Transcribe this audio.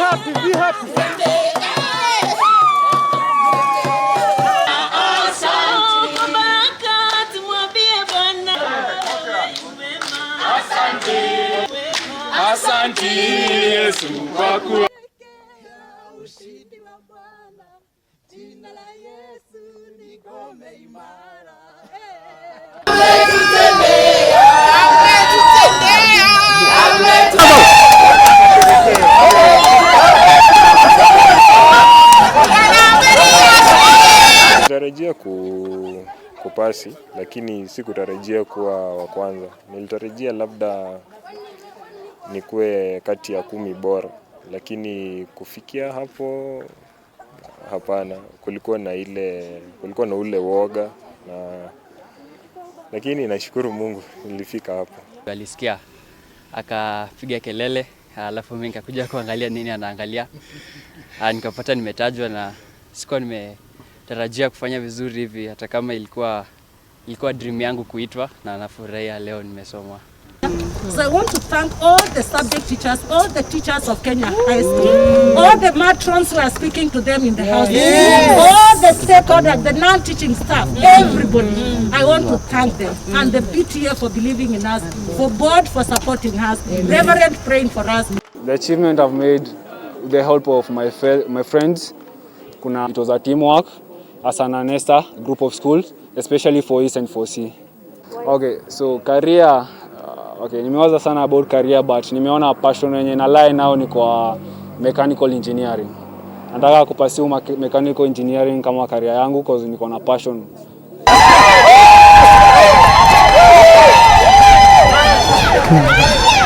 happy, be happy. Asante Yesu kwa kuwa ushindi wa Bwana, jina la Yesu ni ngome imara. Nitarajia kupasi, lakini sikutarajia kuwa wa kwanza. Nilitarajia labda nikuwe kati ya 10 bora, lakini kufikia hapo hapana. Kulikuwa na ule woga, lakini nashukuru Mungu nilifika hapo. Alisikia akapiga kelele, alafu mimi nikakuja kuangalia nini anaangalia. Nikapata nimetajwa na sikuwa nimetarajia kufanya vizuri hivi, hata kama ilikuwa dream yangu kuitwa, na nafurahia leo nimesomwa. So I want to thank all the subject teachers, all the teachers of Kenya High School, all the matrons who are speaking to them in the house, all the stakeholders, the non-teaching staff, everybody. I want to thank them, and the PTA for believing in us, for board for supporting us, Reverend praying for us. The achievement I've made with the help of my friends, it was a teamwork as an Anesta group of schools, especially for East and for C. Okay, so career. Okay, nimewaza sana about career, but nimeona passion yenye na lie now ni kwa mechanical engineering. Nataka kupursue mechanical engineering kama career yangu because niko na passion.